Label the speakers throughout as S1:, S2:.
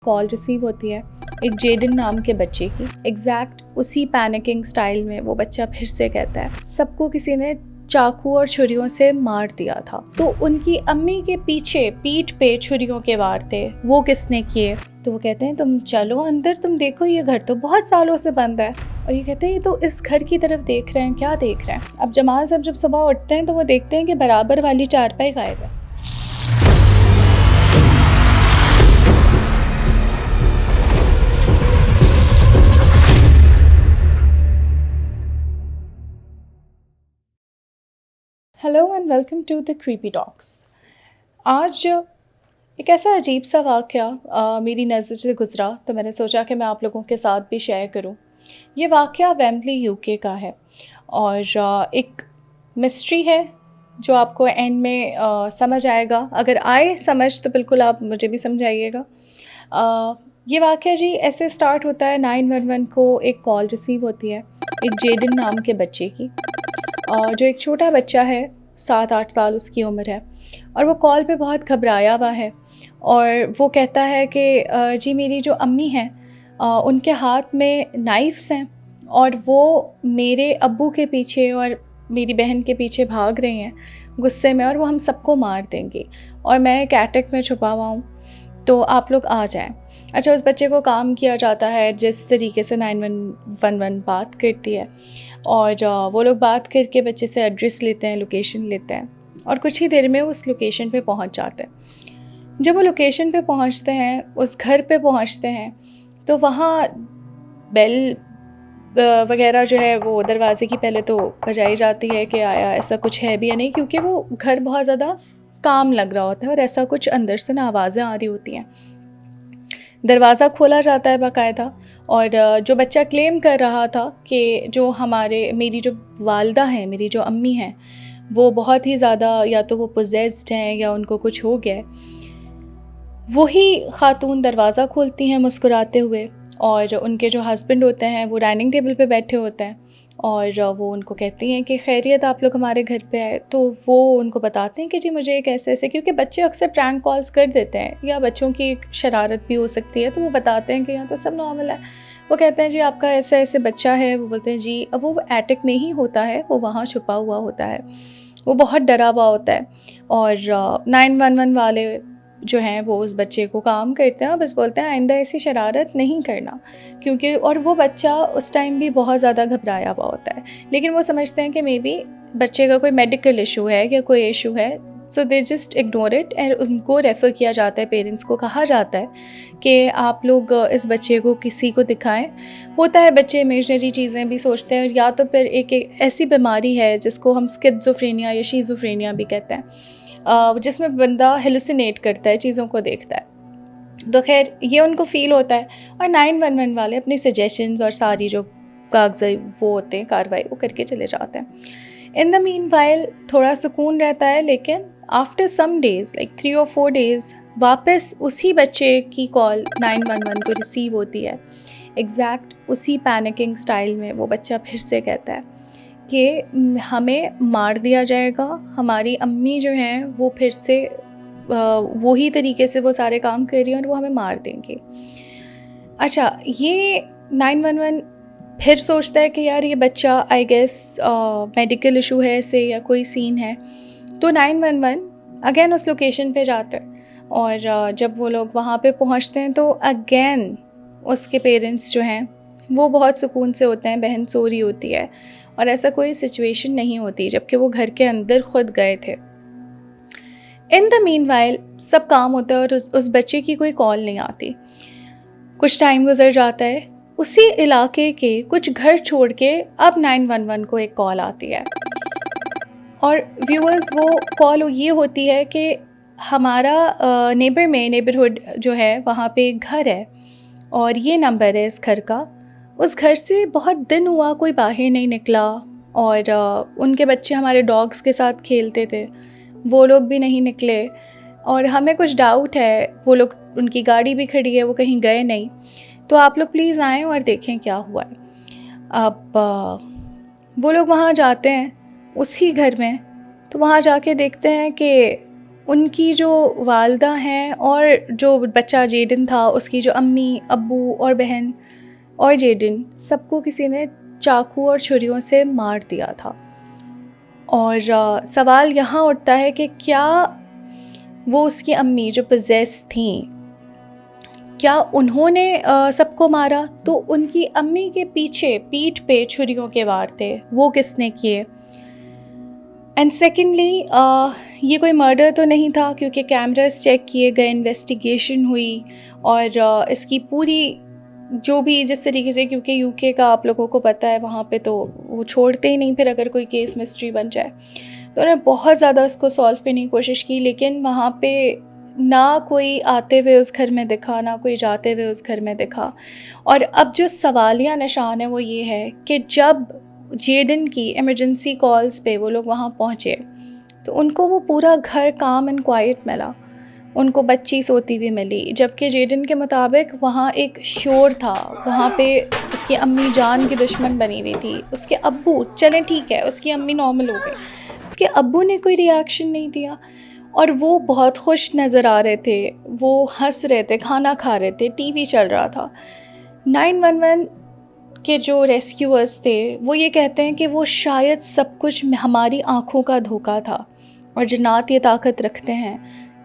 S1: Call receive ہوتی ہے ایک جیڈن نام کے بچے کی. ایگزیکٹ اسی پینکنگ سٹائل میں وہ بچہ پھر سے کہتا ہے سب کو کسی نے چاقو اور چھریوں سے مار دیا تھا. تو ان کی امی کے پیچھے پیٹھ پہ چھریوں کے وار تھے. وہ کس نے کیے؟ تو وہ کہتے ہیں تم چلو اندر، تم دیکھو یہ گھر تو بہت سالوں سے بند ہے. اور یہ کہتے ہیں یہ تو اس گھر کی طرف دیکھ رہے ہیں، کیا دیکھ رہے ہیں؟ اب جمال صاحب جب صبح اٹھتے ہیں تو وہ دیکھتے ہیں کہ برابر والی چارپائی غائب ہے. Hello and welcome to the creepy talks. آج ایک ایسا عجیب سا واقعہ میری نظر سے گزرا تو میں نے سوچا کہ میں آپ لوگوں کے ساتھ بھی شیئر کروں. یہ واقعہ ویمبلی یو کے کا ہے اور ایک مسٹری ہے جو آپ کو اینڈ میں سمجھ آئے گا. اگر آئے سمجھ تو بالکل آپ مجھے بھی سمجھائیے گا. یہ واقعہ جی ایسے سٹارٹ ہوتا ہے 911 کو ایک کال ریسیو ہوتی ہے ایک جیڈن نام کے بچے کی، جو ایک چھوٹا بچہ ہے، 7-8 سال اس کی عمر ہے. اور وہ کال پہ بہت گھبرایا ہوا ہے اور وہ کہتا ہے کہ جی میری جو امی ہیں ان کے ہاتھ میں نائفس ہیں اور وہ میرے ابو کے پیچھے اور میری بہن کے پیچھے بھاگ رہی ہیں غصے میں، اور وہ ہم سب کو مار دیں گی اور میں ایک ایٹک میں چھپا ہوا ہوں، تو آپ لوگ آ جائیں. اچھا، اس بچے کو کام کیا جاتا ہے جس طریقے سے 911 بات کرتی ہے، اور وہ لوگ بات کر کے بچے سے ایڈریس لیتے ہیں، لوکیشن لیتے ہیں، اور کچھ ہی دیر میں اس لوکیشن پہ پہنچ جاتے ہیں. جب وہ لوکیشن پہ پہنچتے ہیں، اس گھر پہ پہنچتے ہیں، تو وہاں بیل وغیرہ جو ہے وہ دروازے کی پہلے تو بجائی جاتی ہے کہ آیا ایسا کچھ ہے بھی یا نہیں، کیونکہ وہ گھر بہت زیادہ کام لگ رہا ہوتا ہے اور ایسا کچھ اندر سے نا آوازیں آ رہی ہوتی ہیں. دروازہ کھولا جاتا ہے باقاعدہ، اور جو بچہ کلیم کر رہا تھا کہ جو میری جو والدہ ہیں، میری جو امی ہیں، وہ بہت ہی زیادہ یا تو وہ پوزیسڈ ہیں یا ان کو کچھ ہو گیا ہے، وہی خاتون دروازہ کھولتی ہیں مسکراتے ہوئے، اور ان کے جو ہسبینڈ ہوتے ہیں وہ ڈائننگ ٹیبل پہ بیٹھے ہوتے ہیں، اور وہ ان کو کہتی ہیں کہ خیریت آپ لوگ ہمارے گھر پہ آئے. تو وہ ان کو بتاتے ہیں کہ جی مجھے ایک ایسے کیونکہ بچے اکثر پرینک کالز کر دیتے ہیں یا بچوں کی ایک شرارت بھی ہو سکتی ہے، تو وہ بتاتے ہیں کہ یہاں تو سب نارمل ہے. وہ کہتے ہیں جی آپ کا ایسے بچہ ہے. وہ بولتے ہیں جی اب وہ ایٹک میں ہی ہوتا ہے، وہ وہاں چھپا ہوا ہوتا ہے، وہ بہت ڈرا ہوا ہوتا ہے. اور 911 والے جو ہیں وہ اس بچے کو کام کرتے ہیں اور بس بولتے ہیں آئندہ ایسی شرارت نہیں کرنا، کیونکہ اور وہ بچہ اس ٹائم بھی بہت زیادہ گھبرایا ہوا ہوتا ہے، لیکن وہ سمجھتے ہیں کہ مے بی بچے کا کوئی میڈیکل ایشو ہے یا کوئی ایشو ہے، سو دے جسٹ اگنور اٹ. اور ان کو ریفر کیا جاتا ہے، پیرنٹس کو کہا جاتا ہے کہ آپ لوگ اس بچے کو کسی کو دکھائیں. ہوتا ہے بچے امیجنری چیزیں بھی سوچتے ہیں، یا تو پھر ایک ایسی بیماری ہے جس کو ہم اسکیزوفرینیا یا شیزوفرینیا بھی کہتے ہیں، جس میں بندہ ہیلوسینیٹ کرتا ہے، چیزوں کو دیکھتا ہے. تو خیر یہ ان کو فیل ہوتا ہے، اور 911 والے اپنی سجیشنز اور ساری جو کاغذی وہ ہوتے ہیں کارروائی وہ کر کے چلے جاتے ہیں. ان دا مین وائل تھوڑا سکون رہتا ہے، لیکن after some days like 3 or 4 days واپس اسی بچے کی کال 911 کو ریسیو ہوتی ہے. ایگزیکٹ اسی پینکنگ سٹائل میں وہ بچہ پھر سے کہتا ہے کہ ہمیں مار دیا جائے گا، ہماری امی جو ہیں وہ پھر سے وہی طریقے سے وہ سارے کام کر رہی ہیں اور وہ ہمیں مار دیں گے. اچھا، یہ 911 پھر سوچتا ہے کہ یار یہ بچہ آئی گیس میڈیکل ایشو ہے اسے یا کوئی سین ہے، تو 911 اگین اس لوکیشن پہ جاتے ہیں. اور جب وہ لوگ وہاں پہ پہنچتے ہیں تو اگین اس کے پیرنٹس جو ہیں وہ بہت سکون سے ہوتے ہیں، بہن سو رہی ہوتی ہے اور ایسا کوئی سچویشن نہیں ہوتی، جبکہ وہ گھر کے اندر خود گئے تھے. ان دا مین وائل سب کام ہوتا ہے اور اس بچے کی کوئی کال نہیں آتی. کچھ ٹائم گزر جاتا ہے، اسی علاقے کے کچھ گھر چھوڑ کے اب 911 کو ایک کال آتی ہے، اور ویورز وہ کال یہ ہوتی ہے کہ ہمارا نیبرہڈ جو ہے وہاں پہ ایک گھر ہے اور یہ نمبر ہے اس گھر کا. اس گھر سے بہت دن ہوا کوئی باہر نہیں نکلا، اور ان کے بچے ہمارے ڈاگس کے ساتھ کھیلتے تھے، وہ لوگ بھی نہیں نکلے، اور ہمیں کچھ ڈاؤٹ ہے، وہ لوگ ان کی گاڑی بھی کھڑی ہے، وہ کہیں گئے نہیں، تو آپ لوگ پلیز آئیں اور دیکھیں کیا ہوا ہے. اب وہ لوگ وہاں جاتے ہیں اسی گھر میں، تو وہاں جا کے دیکھتے ہیں کہ ان کی جو والدہ ہیں اور جو بچہ جیڈن تھا اس کی جو امی ابو اور بہن اور جیڈن سب کو کسی نے چاقو اور چھریوں سے مار دیا تھا. اور سوال یہاں اٹھتا ہے کہ کیا وہ اس کی امی جو پوزیس تھیں کیا انہوں نے سب کو مارا؟ تو ان کی امی کے پیچھے پیٹھ پہ چھریوں کے وار تھے، وہ کس نے کیے؟ اینڈ سیکنڈلی یہ کوئی مرڈر تو نہیں تھا کیونکہ کیمراز چیک کیے گئے، انویسٹیگیشن ہوئی اور اس کی پوری جو بھی جس طریقے سے، کیونکہ یو کے کا آپ لوگوں کو پتہ ہے وہاں پہ تو وہ چھوڑتے ہی نہیں پھر اگر کوئی کیس مسٹری بن جائے، تو انہوں نے بہت زیادہ اس کو سالو کرنے کی کوشش کی، لیکن وہاں پہ نہ کوئی آتے ہوئے اس گھر میں دکھا نہ کوئی جاتے ہوئے اس گھر میں دکھا. اور اب جو سوالیہ نشان ہے وہ یہ ہے کہ جب جیڈن کی ایمرجنسی کالز پہ وہ لوگ وہاں پہنچے تو ان کو وہ پورا گھر کام اینڈ کوائٹ ملا، ان کو بچی سوتی ہوئی ملی، جبکہ جیڈن کے مطابق وہاں ایک شور تھا، وہاں پہ اس کی امی جان کی دشمن بنی ہوئی تھی. اس کے ابو چلیں ٹھیک ہے اس کی امی نارمل ہو گئی، اس کے ابو نے کوئی ریاکشن نہیں دیا اور وہ بہت خوش نظر آ رہے تھے، وہ ہنس رہے تھے، کھانا کھا رہے تھے، ٹی وی چل رہا تھا. 911 کے جو ریسکیورز تھے وہ یہ کہتے ہیں کہ وہ شاید سب کچھ ہماری آنکھوں کا دھوکہ تھا، اور جنات یہ طاقت رکھتے ہیں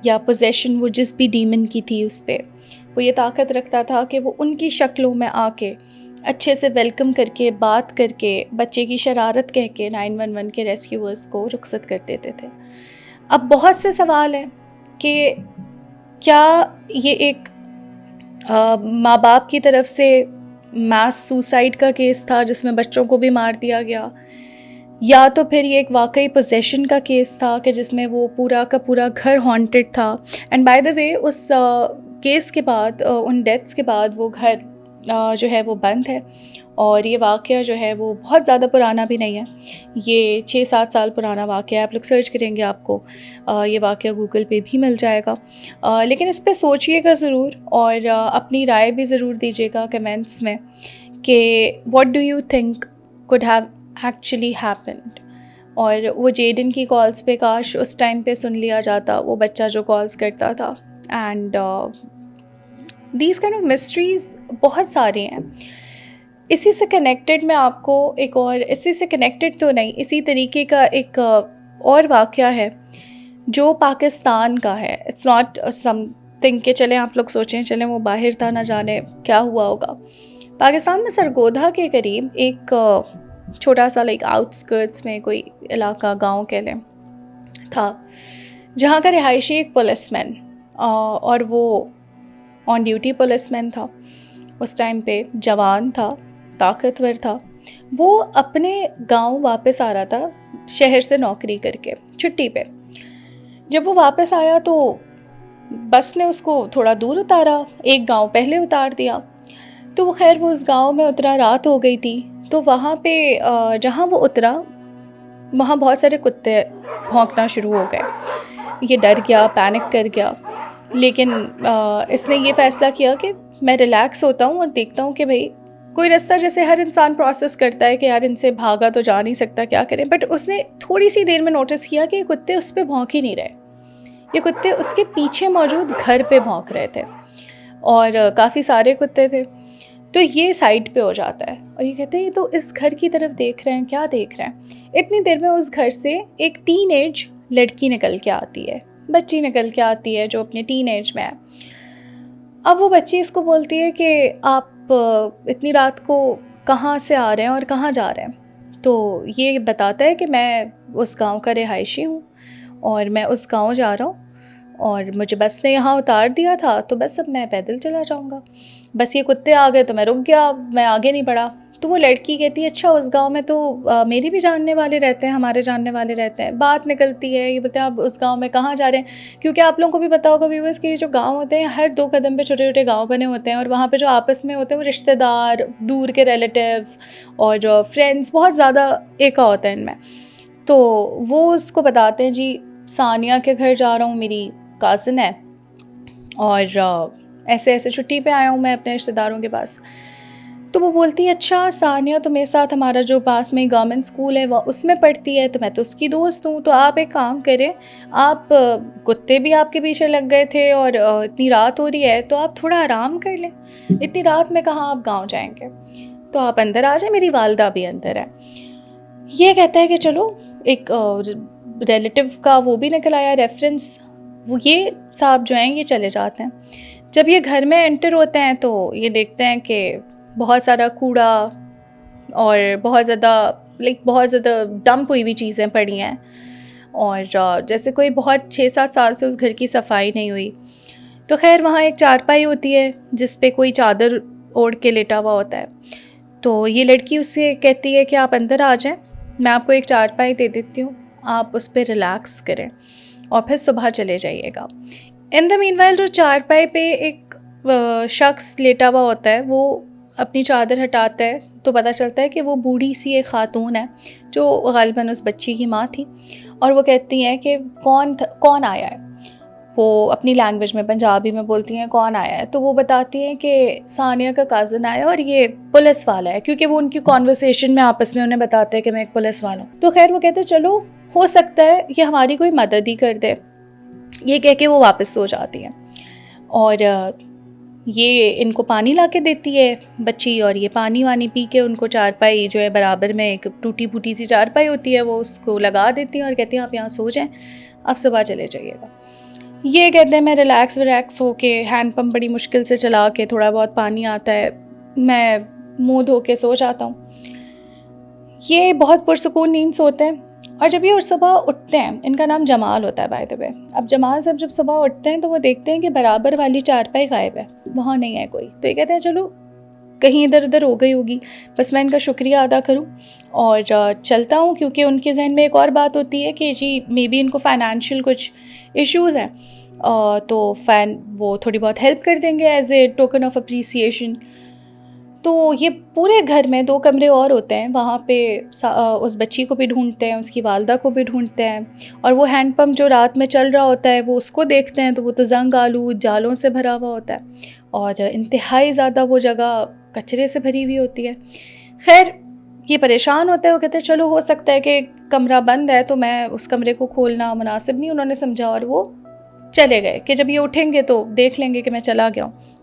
S1: یا پوزیشن وہ جس بھی ڈیمن کی تھی اس پہ وہ یہ طاقت رکھتا تھا کہ وہ ان کی شکلوں میں آ کے اچھے سے ویلکم کر کے بات کر کے بچے کی شرارت کہہ کے 911 کے ریسکیورز کو رخصت کر دیتے تھے. اب بہت سے سوال ہیں کہ کیا یہ ایک ماں باپ کی طرف سے میس سوسائڈ کا کیس تھا جس میں بچوں کو بھی مار دیا گیا، یا تو پھر یہ ایک واقعی پوزیشن کا کیس تھا کہ جس میں وہ پورا کا پورا گھر ہانٹڈ تھا. اینڈ بائی دا وے اس کیس کے بعد ان ڈیتھس کے بعد وہ گھر جو ہے وہ بند ہے، اور یہ واقعہ جو ہے وہ بہت زیادہ پرانا بھی نہیں ہے، یہ 6-7 سال پرانا واقعہ ہے. آپ لوگ سرچ کریں گے آپ کو یہ واقعہ گوگل پہ بھی مل جائے گا. لیکن اس پہ سوچئے گا ضرور اور اپنی رائے بھی ضرور دیجیے گا کمنٹس میں کہ what do you think could have actually happened. اور وہ جیڈن کی کالز پہ کاش اس ٹائم پہ سن لیا جاتا، وہ بچہ جو کالز کرتا تھا. And these kind of mysteries بہت ساری ہیں. اسی سے کنیکٹڈ میں آپ کو ایک اور، اسی سے کنیکٹڈ تو نہیں، اسی طریقے کا ایک اور واقعہ ہے جو پاکستان کا ہے. اٹس ناٹ سم تھنگ کہ چلیں آپ لوگ سوچیں چلیں وہ باہر تھا نہ جانے کیا ہوا ہوگا. پاکستان میں سرگودھا کے قریب ایک چھوٹا سا لائک آؤٹسکرٹس میں کوئی علاقہ گاؤں کہہ لیں تھا، جہاں کا رہائشی ایک پولیس مین، اور وہ آن ڈیوٹی پولیس مین تھا اس ٹائم پہ، جوان تھا، طاقتور تھا. وہ اپنے گاؤں واپس آ رہا تھا شہر سے نوکری کر کے چھٹی پہ. جب وہ واپس آیا تو بس نے اس کو تھوڑا دور اتارا، ایک گاؤں پہلے اتار دیا. تو وہ خیر وہ اس گاؤں میں اترا، رات ہو گئی تھی، تو وہاں پہ جہاں وہ اترا وہاں بہت سارے کتے بھونکنا شروع ہو گئے. یہ ڈر گیا، پینک کر گیا، لیکن اس نے یہ فیصلہ کیا کہ میں ریلیکس ہوتا ہوں اور دیکھتا ہوں کہ بھئی کوئی رستہ، جیسے ہر انسان پروسیس کرتا ہے کہ یار ان سے بھاگا تو جا نہیں سکتا، کیا کریں. بٹ اس نے تھوڑی سی دیر میں نوٹس کیا کہ یہ کتے اس پہ بھونک ہی نہیں رہے، یہ کتے اس کے پیچھے موجود گھر پہ بھونک رہے تھے، اور کافی سارے کتے تھے. تو یہ سائڈ پہ ہو جاتا ہے اور یہ کہتے ہیں یہ تو اس گھر کی طرف دیکھ رہے ہیں، کیا دیکھ رہے ہیں. اتنی دیر میں اس گھر سے ایک ٹین ایج لڑکی نکل کے آتی ہے، بچی نکل کے آتی ہے جو اپنے ٹین ایج میں ہے. اب وہ بچی اس کو بولتی ہے کہ آپ اتنی رات کو کہاں سے آ رہے ہیں اور کہاں جا رہے ہیں. تو یہ بتاتا ہے کہ میں اس گاؤں کا رہائشی ہوں اور میں اس گاؤں جا رہا ہوں، اور مجھے بس نے یہاں اتار دیا تھا تو بس اب میں پیدل چلا جاؤں گا. بس یہ کتے آ گئے تو میں رک گیا، میں آگے نہیں بڑھا. تو وہ لڑکی کہتی ہے اچھا اس گاؤں میں تو میری بھی جاننے والے رہتے ہیں، ہمارے جاننے والے رہتے ہیں. بات نکلتی ہے، یہ بتائیں اب اس گاؤں میں کہاں جا رہے ہیں، کیونکہ آپ لوگوں کو بھی پتا ہوگا ویورس کہ یہ جو گاؤں ہوتے ہیں ہر 2 قدم پہ چھوٹے چھوٹے گاؤں بنے ہوتے ہیں، اور وہاں پہ جو آپس میں ہوتے ہیں وہ رشتہ دار، دور کے ریلیٹیوز اور فرینڈس بہت زیادہ ایکا ہوتا ہے ان میں. تو وہ اس کو بتاتے ہیں جی ثانیہ کے گھر جا رہا ہوں، میری کازن ہے، اور ایسے ایسے چھٹی پہ آیا ہوں میں اپنے رشتہ داروں کے پاس. تو وہ بولتی ہے اچھا ثانیہ تو میرے ساتھ ہمارا جو پاس میں گورنمنٹ اسکول ہے وہ اس میں پڑھتی ہے، تو میں تو اس کی دوست ہوں، تو آپ ایک کام کریں، آپ کتے بھی آپ کے پیچھے لگ گئے تھے اور اتنی رات ہو رہی ہے تو آپ تھوڑا آرام کر لیں، اتنی رات میں کہاں آپ گاؤں جائیں گے، تو آپ اندر آ جائیں، میری والدہ بھی اندر ہے۔ یہ کہتا ہے کہ چلو ایک ریلیٹیو کا وہ بھی نکل آیا ریفرنس، وہ یہ صاحب جو ہیں یہ چلے جاتے ہیں۔ جب یہ گھر میں انٹر ہوتے ہیں تو یہ دیکھتے ہیں کہ بہت سارا کوڑا اور بہت زیادہ ڈمپ ہوئی ہوئی چیزیں پڑی ہیں، اور جیسے کوئی بہت 6-7 سال سے اس گھر کی صفائی نہیں ہوئی۔ تو خیر وہاں ایک چارپائی ہوتی ہے جس پہ کوئی چادر اوڑھ کے لیٹا ہوا ہوتا ہے، تو یہ لڑکی اس سے کہتی ہے کہ آپ اندر آ جائیں، میں آپ کو ایک چارپائی دے دیتی ہوں، آپ اس پہ ریلیکس کریں اور پھر صبح چلے جائیے گا۔ ان دا مین وائل جو چارپائی پہ ایک شخص لیٹا ہوا ہوتا ہے وہ اپنی چادر ہٹاتا ہے تو پتہ چلتا ہے کہ وہ بوڑھی سی ایک خاتون ہے جو غالباً اس بچی کی ماں تھی، اور وہ کہتی ہیں کہ کون آیا ہے، وہ اپنی لینگویج میں پنجابی میں بولتی ہیں کون آیا ہے، تو وہ بتاتی ہیں کہ ثانیہ کا کازن آیا اور یہ پولیس والا ہے، کیونکہ وہ ان کی کانورسیشن میں آپس میں انہیں بتاتے ہیں کہ میں ایک پولیس والا ہوں۔ تو خیر وہ کہتے ہیں چلو ہو سکتا ہے یہ ہماری کوئی مدد ہی کر دے، یہ کہہ کے وہ واپس سو جاتی ہے، اور یہ ان کو پانی لا کے دیتی ہے بچی، اور یہ پانی وانی پی کے ان کو چارپائی جو ہے برابر میں ایک ٹوٹی پھوٹی سی چارپائی ہوتی ہے وہ اس کو لگا دیتی ہیں اور کہتی ہیں آپ یہاں سو جائیں، آپ صبح چلے جائیے گا۔ یہ کہتے ہیں میں ریلیکس ہو کے ہینڈ پمپ بڑی مشکل سے چلا کے تھوڑا بہت پانی آتا ہے، میں منہ دھو کے سو جاتا ہوں۔ یہ بہت پرسکون نیند سوتے ہیں، اور جب یہ صبح اٹھتے ہیں، ان کا نام جمال ہوتا ہے بائی دی وے، اب جمال صاحب جب صبح اٹھتے ہیں تو وہ دیکھتے ہیں کہ برابر والی چارپائی غائب ہے، وہاں نہیں ہے کوئی، تو یہ کہتے ہیں چلو کہیں ادھر ادھر ہو گئی ہوگی، بس میں ان کا شکریہ ادا کروں اور چلتا ہوں، کیونکہ ان کے ذہن میں ایک اور بات ہوتی ہے کہ جی مے بی ان کو فائنینشیل کچھ ایشوز ہیں، تو وہ تھوڑی بہت ہیلپ کر دیں گے as a token of appreciation. تو یہ پورے گھر میں 2 کمرے اور ہوتے ہیں، وہاں پہ اس بچی کو بھی ڈھونڈتے ہیں، اس کی والدہ کو بھی ڈھونڈتے ہیں، اور وہ ہینڈ پمپ جو رات میں چل رہا ہوتا ہے وہ اس کو دیکھتے ہیں، تو وہ تو زنگ آلود جالوں سے بھرا ہوا ہوتا ہے اور انتہائی زیادہ وہ جگہ کچرے سے بھری ہوئی ہوتی ہے۔ خیر یہ پریشان ہوتا ہے، وہ کہتے ہیں چلو ہو سکتا ہے کہ کمرہ بند ہے تو میں اس کمرے کو کھولنا مناسب نہیں، انہوں نے سمجھا اور وہ چلے گئے کہ جب یہ اٹھیں گے تو دیکھ لیں گے کہ میں چلا گیا ہوں۔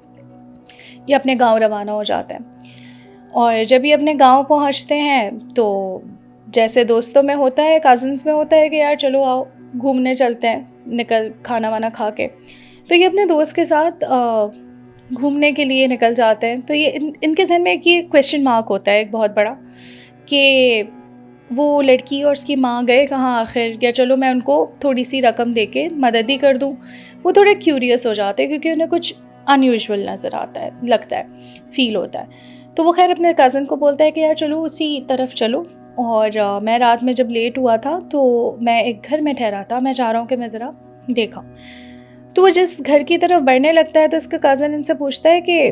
S1: یہ اپنے گاؤں روانہ ہو جاتے ہیں، اور جب یہ اپنے گاؤں پہنچتے ہیں تو جیسے دوستوں میں ہوتا ہے، کازنس میں ہوتا ہے کہ یار چلو آؤ گھومنے چلتے ہیں، نکل کھانا وانا کھا کے، تو یہ اپنے دوست کے ساتھ گھومنے کے لیے نکل جاتے ہیں۔ تو یہ ان کے ذہن میں ایک یہ کویسچن مارک ہوتا ہے ایک بہت بڑا کہ وہ لڑکی اور اس کی ماں گئے کہاں آخر، یا چلو میں ان کو تھوڑی سی رقم دے کے مدد ہی کر دوں۔ وہ تھوڑے کیوریس ہو جاتے ہیں کیونکہ انہیں کچھ ان یوزول نظر آتا ہے، لگتا ہے، فیل ہوتا ہے، تو وہ خیر اپنے کزن کو بولتا ہے کہ یار چلو اسی طرف چلو، اور میں رات میں جب لیٹ ہوا تھا تو میں ایک گھر میں ٹھہرا تھا، میں چاہ رہا ہوں کہ میں ذرا دیکھا۔ تو وہ جس گھر کی طرف بڑھنے لگتا ہے تو اس کا کزن ان سے پوچھتا ہے کہ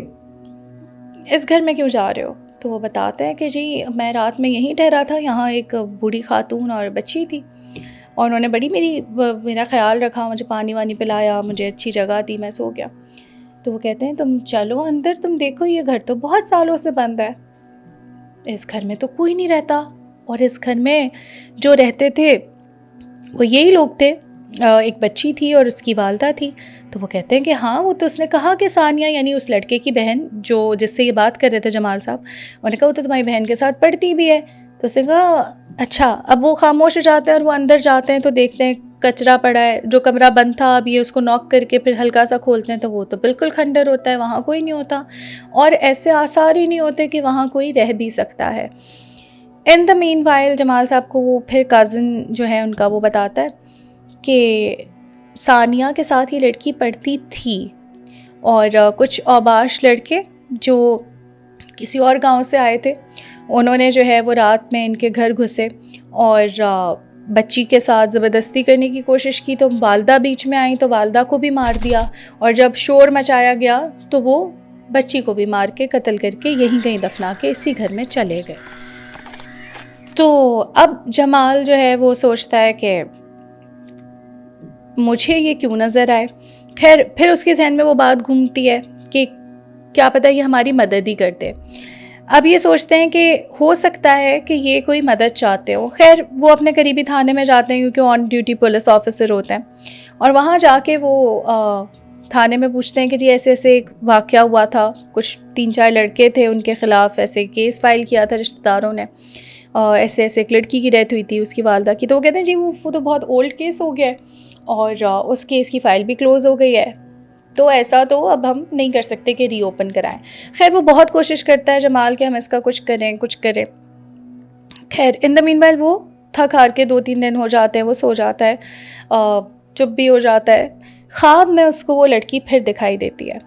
S1: اس گھر میں کیوں جا رہے ہو؟ تو وہ بتاتے ہیں کہ جی میں رات میں یہیں ٹھہرا تھا، یہاں ایک بوڑھی خاتون اور بچی تھی، اور انہوں نے بڑی میرا خیال رکھا، مجھے پانی وانی پلایا، مجھے اچھی جگہ دی، میں سو گیا۔ تو وہ کہتے ہیں تم چلو اندر، تم دیکھو یہ گھر تو بہت سالوں سے بند ہے، اس گھر میں تو کوئی نہیں رہتا، اور اس گھر میں جو رہتے تھے وہ یہی لوگ تھے، ایک بچی تھی اور اس کی والدہ تھی۔ تو وہ کہتے ہیں کہ ہاں وہ تو اس نے کہا کہ ثانیہ یعنی اس لڑکے کی بہن جو جس سے یہ بات کر رہے تھے جمال صاحب، انہوں نے کہا وہ تو تمہاری بہن کے ساتھ پڑھتی بھی ہے۔ تو اس نے کہا اچھا۔ اب وہ خاموش ہو جاتے ہیں اور وہ اندر جاتے ہیں تو دیکھتے ہیں کچرا پڑا ہے، جو کمرہ بند تھا اب یہ اس کو ناک کر کے پھر ہلکا سا کھولتے ہیں تو وہ تو بالکل کھنڈر ہوتا ہے، وہاں کوئی نہیں ہوتا، اور ایسے آثار ہی نہیں ہوتے کہ وہاں کوئی رہ بھی سکتا ہے۔ ان دا مین وائل جمال صاحب کو وہ پھر کازن جو ہے ان کا وہ بتاتا ہے کہ ثانیہ کے ساتھ یہ لڑکی پڑھتی تھی، اور کچھ اوباش لڑکے جو کسی اور گاؤں سے آئے تھے انہوں نے جو ہے وہ رات میں ان کے گھر گھسے اور بچی کے ساتھ زبردستی کرنے کی کوشش کی، تو والدہ بیچ میں آئیں تو والدہ کو بھی مار دیا، اور جب شور مچایا گیا تو وہ بچی کو بھی مار کے قتل کر کے یہیں کہیں دفنا کے اسی گھر میں چلے گئے۔ تو اب جمال جو ہے وہ سوچتا ہے کہ مجھے یہ کیوں نظر آئے، خیر پھر اس کے ذہن میں وہ بات گھومتی ہے کہ کیا پتہ یہ ہماری مدد ہی کرتے۔ اب یہ سوچتے ہیں کہ ہو سکتا ہے کہ یہ کوئی مدد چاہتے ہو. خیر وہ اپنے قریبی تھانے میں جاتے ہیں کیونکہ آن ڈیوٹی پولیس آفیسر ہوتے ہیں, اور وہاں جا کے وہ تھانے میں پوچھتے ہیں کہ جی ایسے ایسے ایک واقعہ ہوا تھا, کچھ 3-4 لڑکے تھے, ان کے خلاف ایسے کیس فائل کیا تھا رشتہ داروں نے, ایسے ایسے ایک لڑکی کی ڈیتھ ہوئی تھی اس کی والدہ کی. تو وہ کہتے ہیں جی وہ تو بہت اولڈ کیس ہو گیا ہے اور اس کیس کی فائل بھی کلوز ہو گئی ہے, تو ایسا تو اب ہم نہیں کر سکتے کہ ری اوپن کرائیں. خیر وہ بہت کوشش کرتا ہے جمال کہ ہم اس کا کچھ کریں. خیر ان دا مین وائل وہ تھک ہار کے 2-3 دن ہو جاتے ہیں, وہ سو جاتا ہے, چپ بھی ہو جاتا ہے. خواب میں اس کو وہ لڑکی پھر دکھائی دیتی ہے.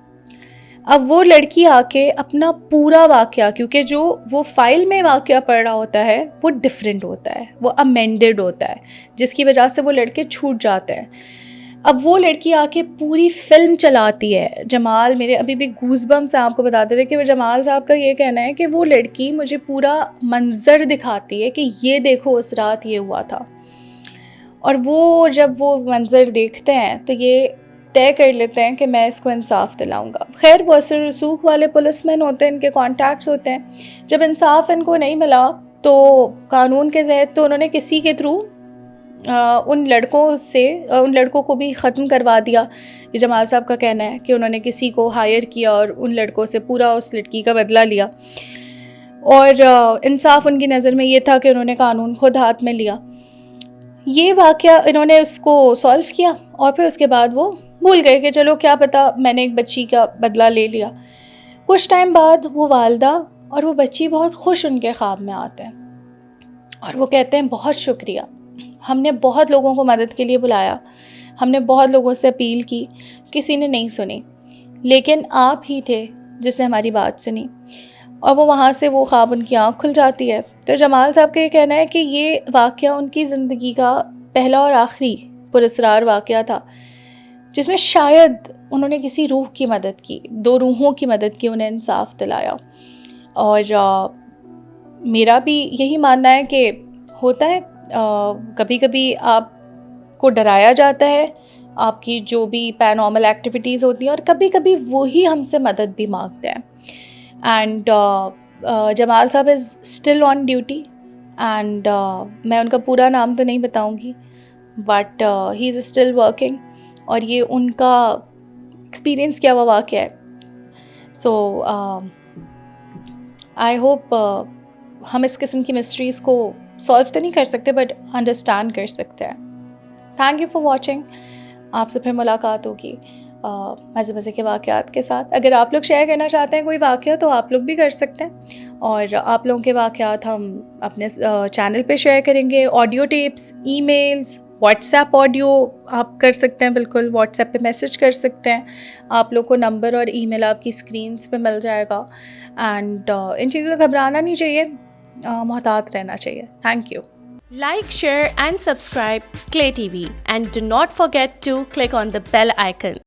S1: اب وہ لڑکی آ کے اپنا پورا واقعہ, کیونکہ جو وہ فائل میں واقعہ پڑھ رہا ہوتا ہے وہ ڈفرینٹ ہوتا ہے, وہ امینڈڈ ہوتا ہے, جس کی وجہ سے وہ لڑکے چھوٹ جاتے ہیں. اب وہ لڑکی آ کے پوری فلم چلاتی ہے. جمال میرے ابھی بھی گوز بمس ہیں آپ کو بتاتے ہوئے کہ وہ جمال صاحب کا یہ کہنا ہے کہ وہ لڑکی مجھے پورا منظر دکھاتی ہے کہ یہ دیکھو اس رات یہ ہوا تھا. اور وہ جب وہ منظر دیکھتے ہیں تو یہ طے کر لیتے ہیں کہ میں اس کو انصاف دلاؤں گا. خیر وہ اثر رسوخ والے پولیس مین ہوتے ہیں, ان کے کانٹیکٹس ہوتے ہیں. جب انصاف ان کو نہیں ملا تو قانون کے ذریعے تو انہوں نے کسی کے تھرو ان لڑکوں کو بھی ختم کروا دیا. یہ جمال صاحب کا کہنا ہے کہ انہوں نے کسی کو ہائر کیا اور ان لڑکوں سے پورا اس لڑکی کا بدلہ لیا, اور انصاف ان کی نظر میں یہ تھا کہ انہوں نے قانون خود ہاتھ میں لیا. یہ واقعہ انہوں نے اس کو سولو کیا اور پھر اس کے بعد وہ بھول گئے کہ چلو کیا پتہ میں نے ایک بچی کا بدلہ لے لیا. کچھ ٹائم بعد وہ والدہ اور وہ بچی بہت خوش ان کے خواب میں آتے ہیں اور وہ کہتے ہیں بہت شکریہ, ہم نے بہت لوگوں کو مدد کے لیے بلایا, ہم نے بہت لوگوں سے اپیل کی, کسی نے نہیں سنی, لیکن آپ ہی تھے جس نے ہماری بات سنی. اور وہ وہاں سے وہ خواب ان کی آنکھ کھل جاتی ہے. تو جمال صاحب کا یہ کہنا ہے کہ یہ واقعہ ان کی زندگی کا پہلا اور آخری پراسرار واقعہ تھا جس میں شاید انہوں نے کسی روح کی مدد کی, 2 روحوں کی مدد کی, انہیں انصاف دلایا. اور میرا بھی یہی ماننا ہے کہ ہوتا ہے کبھی کبھی آپ کو ڈرایا جاتا ہے, آپ کی جو بھی پینارمل ایکٹیویٹیز ہوتی ہیں, اور کبھی کبھی وہی ہم سے مدد بھی مانگتے ہیں. اینڈ جمال صاحب is still on duty, and میں ان کا پورا نام تو نہیں بتاؤں گی, but he is still working, اور یہ ان کا ایکسپیرئنس کیا ہوا واقعہ ہے. سو آئی ہوپ ہم اس قسم کی مسٹریز کو سولو تو نہیں کر سکتے بٹ انڈرسٹینڈ کر سکتے ہیں. Thank you for watching. آپ سے پھر ملاقات ہوگی مزے کے واقعات کے ساتھ. اگر آپ لوگ شیئر کرنا چاہتے ہیں کوئی واقعہ تو آپ لوگ بھی کر سکتے ہیں, اور آپ لوگوں کے واقعات ہم اپنے چینل پہ شیئر کریں گے. Audio tapes, e mails, what's app audio آپ کر سکتے ہیں, بالکل واٹس ایپ پہ میسیج کر سکتے ہیں. آپ لوگ کو نمبر اور ای میل آپ کی اسکرینس پہ مل جائے گا. اینڈ ان چیزوں سے گھبرانا نہیں چاہیے, محتاط رہنا چاہیے. Thank you.
S2: Like, share and subscribe Clay TV, and do not forget to click on the bell icon.